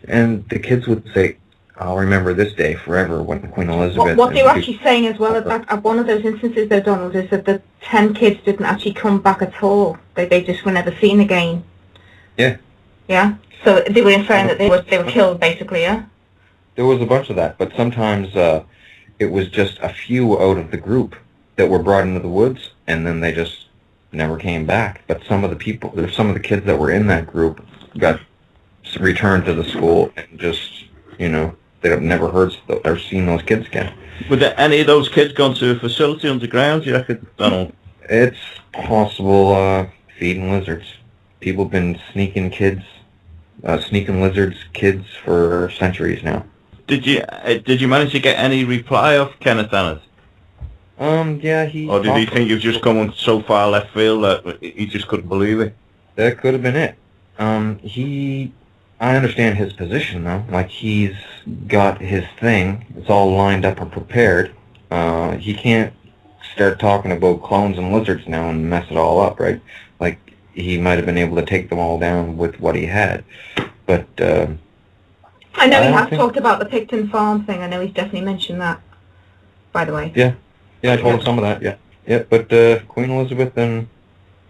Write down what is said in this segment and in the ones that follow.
And the kids would say, I'll remember this day forever when Queen Elizabeth... What they were actually saying as well at one of those instances, though, Donald, is that the 10 kids didn't actually come back at all. They just were never seen again. Yeah. Yeah? So they were inferring that they were killed, basically, yeah? There was a bunch of that, but sometimes it was just a few out of the group that were brought into the woods, and then they just never came back. But some of the kids that were in that group got returned to the school and just, they've never heard or seen those kids again. Would any of those kids gone to a facility underground, you reckon, Donald? It's possible, feeding lizards. People have been sneaking lizards kids for centuries now. Did you manage to get any reply of Kenneth Annis? Yeah, he... Or did he think you were just coming so far left field that he just couldn't believe it? That could have been it. I understand his position, though. Like, he's got his thing. It's all lined up and prepared. He can't start talking about clones and lizards now and mess it all up, right? Like, he might have been able to take them all down with what he had. But, I know he has talked about the Picton Farm thing. I know he's definitely mentioned that, by the way. Yeah, I told him some of that, yeah. Yeah, but Queen Elizabeth and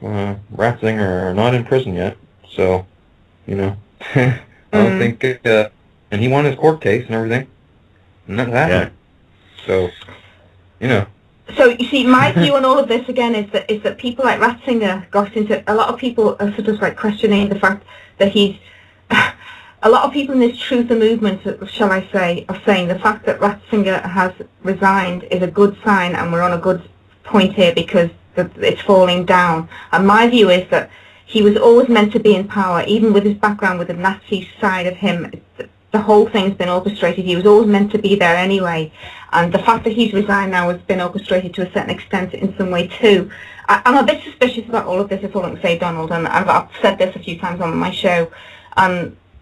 Ratzinger are not in prison yet, so, I don't think, and he won his court case and everything, and that's happening. So, So, you see, my view on all of this, again, is that people like Ratzinger got into... A lot of people are sort of, questioning the fact that he's... A lot of people in this truther movement, shall I say, are saying the fact that Ratzinger has resigned is a good sign and we're on a good point here because it's falling down. And my view is that he was always meant to be in power, even with his background with the Nazi side of him. The whole thing's been orchestrated. He was always meant to be there anyway. And the fact that he's resigned now has been orchestrated to a certain extent in some way too. I'm a bit suspicious about all of this, that's all I can say, Donald, and I've said this a few times on my show.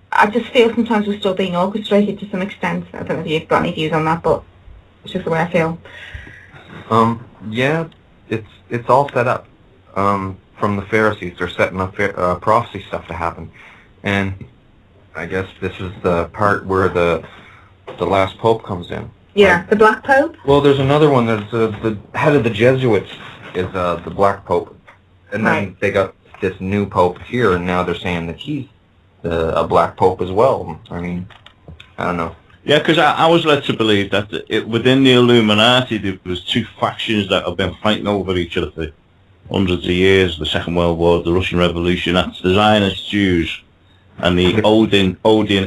I just feel sometimes we're still being orchestrated to some extent. I don't know if you've got any views on that, but it's just the way I feel. Yeah, it's all set up. From the Pharisees, they're setting up prophecy stuff to happen, and I guess this is the part where the last pope comes in. Yeah, right? The Black Pope. Well, there's another one. There's the head of the Jesuits is the Black Pope, and then they got this new pope here, and now they're saying that he's a Black Pope as well. I mean, I don't know. Yeah, because I was led to believe that within the Illuminati there was two factions that have been fighting over each other for hundreds of years: the Second World War, the Russian Revolution. That's the Zionist Jews and the Odin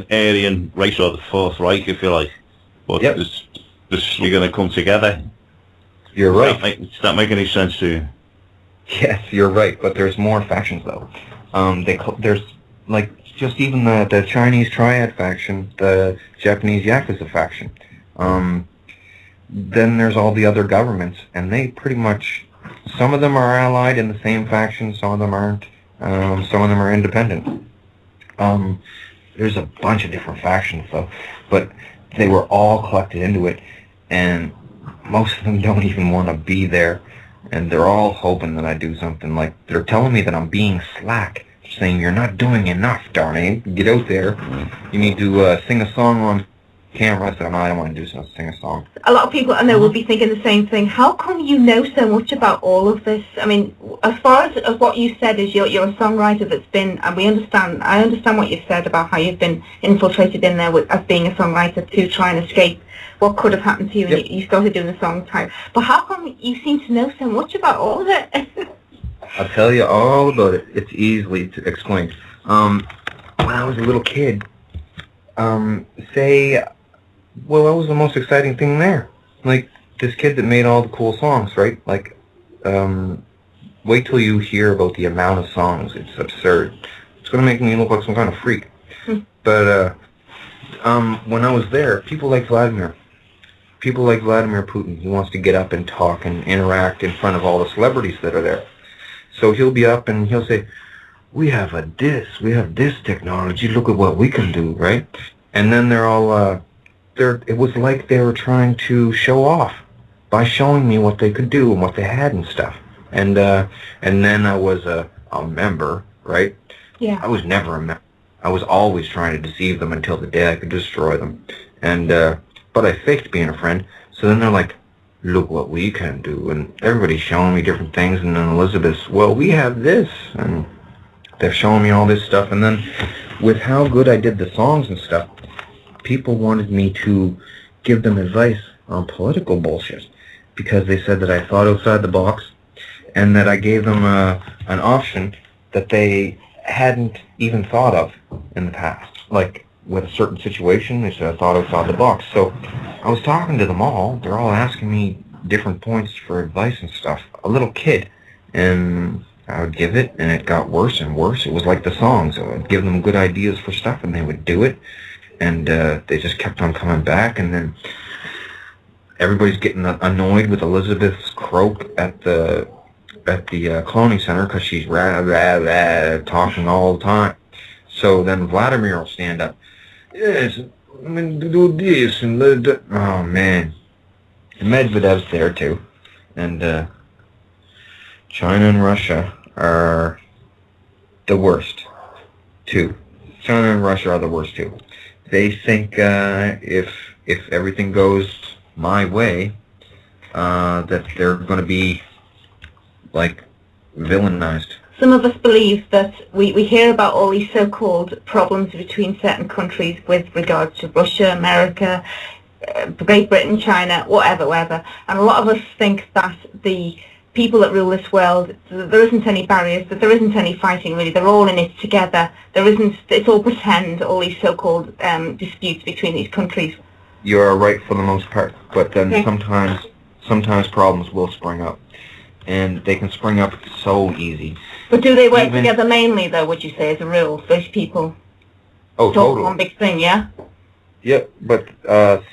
Aryan race, or the Fourth Reich, if you like. But you're going to come together. You're right. Does that make any sense to you? Yes, you're right. But there's more factions though. There's just even the Chinese Triad faction, the Japanese Yakuza faction. Then there's all the other governments, and they pretty much, some of them are allied in the same faction, some of them aren't, some of them are independent. There's a bunch of different factions though, but they were all collected into it, and most of them don't even want to be there, and they're all hoping that I do something. Like, they're telling me that I'm being slack, saying, you're not doing enough, darling. Get out there. You need to sing a song on camera. I said, no, I don't want to sing a song. A lot of people, I know, will be thinking the same thing. How come you know so much about all of this? I mean, as far as what you said is you're a songwriter that's been, and I understand what you've said about how you've been infiltrated in there as being a songwriter to try and escape what could have happened to you, and you started doing the song type. But how come you seem to know so much about all of it? I'll tell you all about it. It's easily to explain. When I was a little kid, what was the most exciting thing there? Like, this kid that made all the cool songs, right? Like, wait till you hear about the amount of songs. It's absurd. It's going to make me look like some kind of freak. But, when I was there, people like Vladimir Putin, he wants to get up and talk and interact in front of all the celebrities that are there. So he'll be up and he'll say, we have this technology, look at what we can do, right? And then they're all, it was like they were trying to show off by showing me what they could do and what they had and stuff. And then I was a member, right? Yeah. I was never a member. I was always trying to deceive them until the day I could destroy them. And, but I faked being a friend. So then they're like, look what we can do. And everybody's showing me different things. And then Elizabeth's, well, we have this. And they're showing me all this stuff. And then with how good I did the songs and stuff, people wanted me to give them advice on political bullshit. Because they said that I thought outside the box. And that I gave them an option that they hadn't even thought of in the past. Like, with a certain situation, they said I thought outside the box. So, I was talking to them all. They're all asking me different points for advice and stuff. A little kid. And I would give it, and it got worse and worse. It was like the songs. I would give them good ideas for stuff, and they would do it. And they just kept on coming back, and then everybody's getting annoyed with Elizabeth's croak at the cloning center because she's talking all the time. So then Vladimir will stand up. Yes, I'm going to do this and oh man. And Medvedev's there too. And China and Russia are the worst too. China and Russia are the worst too. They think if everything goes my way, that they're going to be like villainized. Some of us believe that we hear about all these so-called problems between certain countries with regards to Russia, America, Great Britain, China, whatever, and a lot of us think that the people that rule this world, there isn't any barriers, that there isn't any fighting really, they're all in it together, it's all pretend, all these so-called disputes between these countries. You are right for the most part, but then sometimes problems will spring up. And they can spring up so easy. But do they work together mainly, though, would you say, as a rule, those people? Oh, totally. One big thing, yeah? Yep, but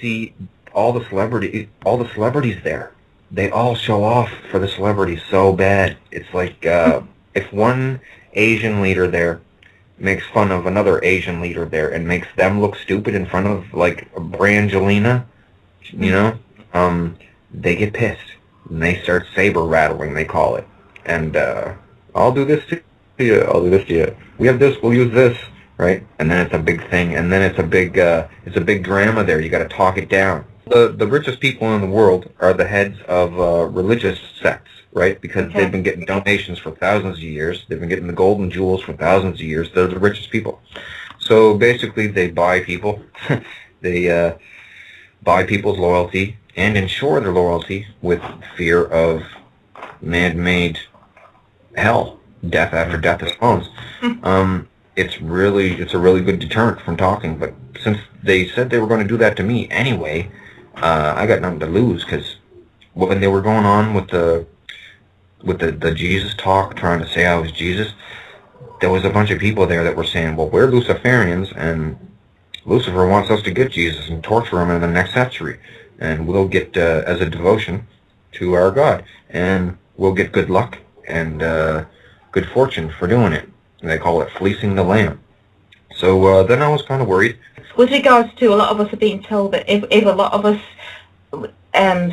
see, all the celebrities there, they all show off for the celebrities so bad. It's like if one Asian leader there makes fun of another Asian leader there and makes them look stupid in front of, like, Brangelina, you know, they get pissed. And they start saber rattling, they call it. And I'll do this to you, I'll do this to you. We have this, we'll use this, right? And then it's a big thing, and then it's a big drama there. You got to talk it down. The richest people in the world are the heads of religious sects, right? Because they've been getting donations for thousands of years. They've been getting the golden jewels for thousands of years. They're the richest people. So basically, they buy people. They buy people's loyalty and ensure their loyalty with fear of man-made hell, death after death as phones. It's a really good deterrent from talking. But since they said they were going to do that to me anyway, I got nothing to lose, because when they were going on with the Jesus talk, trying to say I was Jesus, there was a bunch of people there that were saying, well, we're Luciferians, and Lucifer wants us to get Jesus and torture him in the next century. And we'll get, as a devotion to our God. And we'll get good luck and good fortune for doing it. And they call it fleecing the lamb. So then I was kind of worried. With regards to, a lot of us are being told that if a lot of us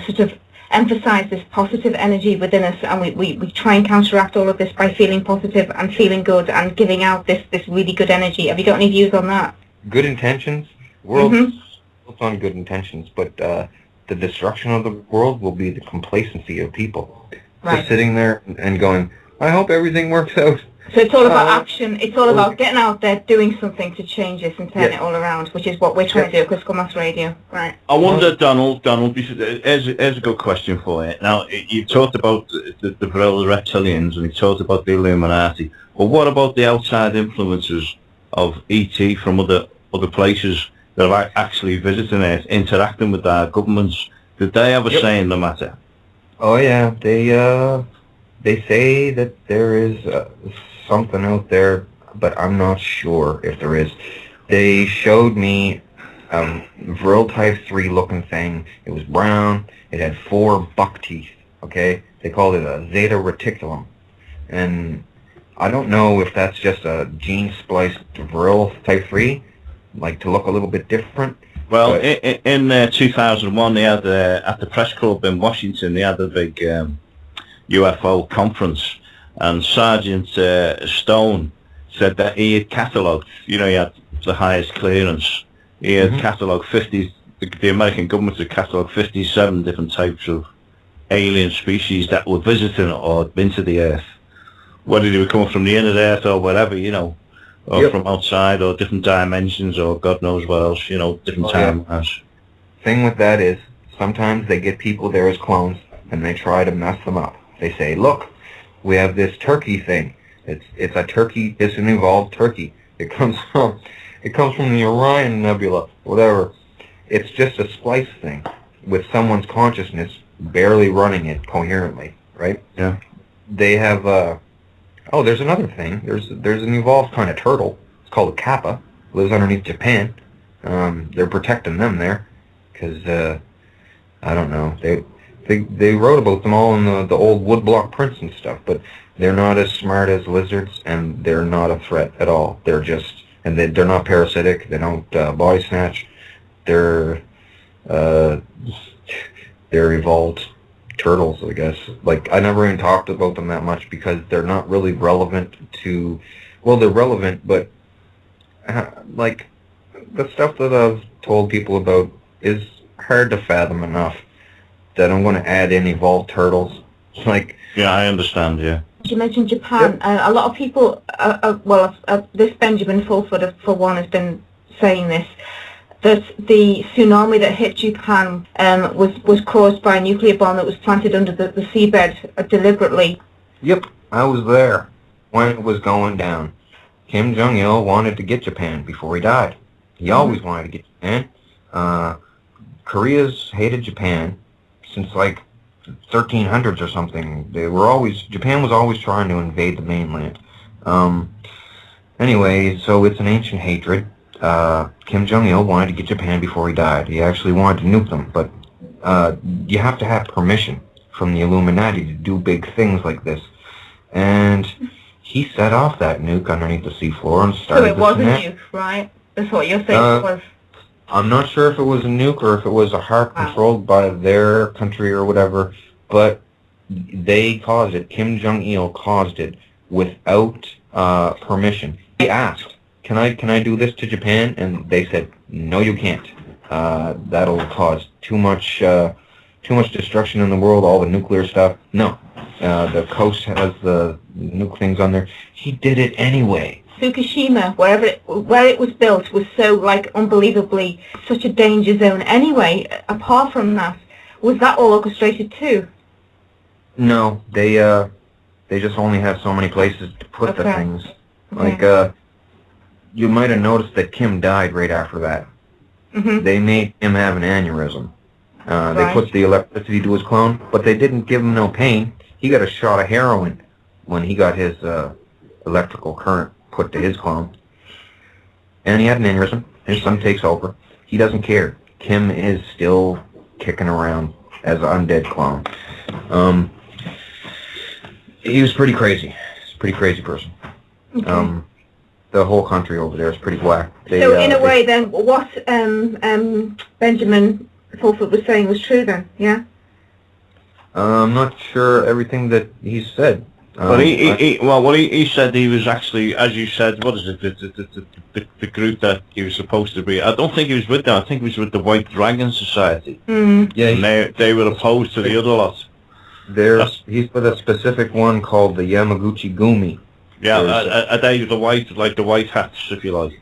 sort of emphasize this positive energy within us, and we try and counteract all of this by feeling positive and feeling good and giving out this really good energy. Have you got any views on that? Good intentions? World's built on good intentions, but the destruction of the world will be the complacency of people. Right. Just sitting there and going, I hope everything works out. So it's all about action. It's all about getting out there, doing something to change this and turn it all around, which is what we're trying to do at Critical Mass Radio. Right. I wonder, Donald, here's a good question for you. Now, you talked about the Vril, the reptilians, and you talked about the Illuminati. But what about the outside influences of ET from other places that are actually visiting Earth, interacting with our governments? Did they have a say in the matter? Oh yeah, they say that there is something out there, but I'm not sure if there is. They showed me Vril Type 3 looking thing. It was brown. It had 4 buck teeth. Okay, they called it a Zeta Reticulum, and I don't know if that's just a gene spliced Vril Type 3, like to look a little bit different. Well, in 2001, they had at the press club in Washington, they had a big UFO conference, and Sergeant Stone said that he had catalogued, you know, he had the highest clearance. He had catalogued 50, the American government had catalogued 57 different types of alien species that were visiting or had been to the Earth. Whether they were coming from the inner Earth or whatever, you know, or from outside or different dimensions or God knows what else, you know, different timelines. Thing with that is, sometimes they get people there as clones and they try to mess them up. They say, look, we have this turkey thing. It's a turkey, it's an evolved turkey. It comes from the Orion Nebula, whatever. It's just a splice thing with someone's consciousness barely running it coherently, right? Yeah. They have, oh, there's another thing. There's an evolved kind of turtle. It's called a kappa. Lives underneath Japan. They're protecting them there, because, I don't know. They wrote about them all in the old woodblock prints and stuff, but they're not as smart as lizards, and they're not a threat at all. They're just, and they're not parasitic. They don't body snatch. They're evolved turtles, I guess. Like, I never even talked about them that much because they're not really relevant to, well, they're relevant, but like the stuff that I've told people about is hard to fathom enough that I'm going to add in evolved turtles. Like, yeah, I understand. Yeah. You mentioned Japan. A lot of people, this Benjamin Fulford, for one, has been saying this, that the tsunami that hit Japan was caused by a nuclear bomb that was planted under the seabed deliberately. Yep, I was there when it was going down. Kim Jong-il wanted to get Japan before he died. He always wanted to get Japan. Korea's hated Japan since like 1300s or something. Japan was always trying to invade the mainland. Anyway, so it's an ancient hatred. Kim Jong-il wanted to get Japan before he died. He actually wanted to nuke them, but you have to have permission from the Illuminati to do big things like this. And he set off that nuke underneath the seafloor and started. So it was a nuke, right? That's what you're saying. It was. I'm not sure if it was a nuke or if it was a HARP controlled by their country or whatever, but they caused it. Kim Jong-il caused it without permission. He asked, "Can I do this to Japan?" And they said, "No, you can't. That'll cause too much destruction in the world. All the nuclear stuff. No, the coast has the nuke things on there." He did it anyway. Fukushima, where it was built, was so, like, unbelievably such a danger zone anyway. Apart from that, was that all orchestrated too? No, they just only have so many places to put the things. Like, you might have noticed that Kim died right after that. They made him have an aneurysm. They put the electricity to his clone, but they didn't give him no pain. He got a shot of heroin when he got his electrical current put to his clone. And he had an aneurysm. His son takes over. He doesn't care. Kim is still kicking around as an undead clone. He was pretty crazy. He's a pretty crazy person. The whole country over there is pretty whack. So in a way then, what Benjamin Fulford was saying was true then, yeah? I'm not sure everything that he said. But he said he was actually, as you said, what is it, the group that he was supposed to be. I don't think he was with them. I think he was with the White Dragon Society. Yeah, and they were opposed to the other lot. He's with a specific one called the Yamaguchi Gumi. Yeah, are they the white, like the white hats, if you like?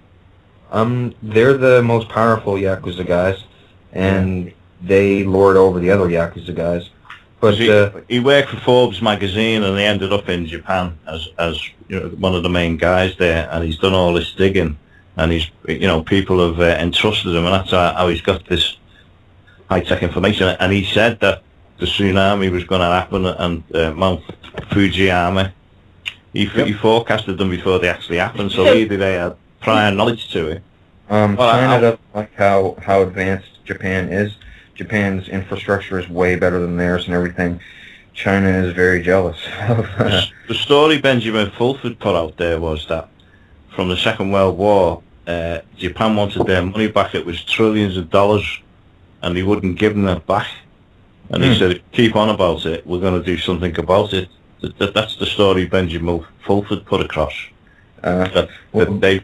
They're the most powerful Yakuza guys, and they lord over the other Yakuza guys. But he worked for Forbes magazine, and he ended up in Japan as you know, one of the main guys there, and he's done all this digging, and he's people have entrusted him, and that's how he's got this high-tech information. And he said that the tsunami was going to happen, and Mount Fujiyama, he forecasted them before they actually happened, so either they had prior knowledge to it. China doesn't like how advanced Japan is. Japan's infrastructure is way better than theirs and everything. China is very jealous of The story Benjamin Fulford put out there was that from the Second World War, Japan wanted their money back. It was trillions of dollars, and he wouldn't give them it back. And he said, keep on about it, we're going to do something about it. That's the story Benjamin Fulford put across. that they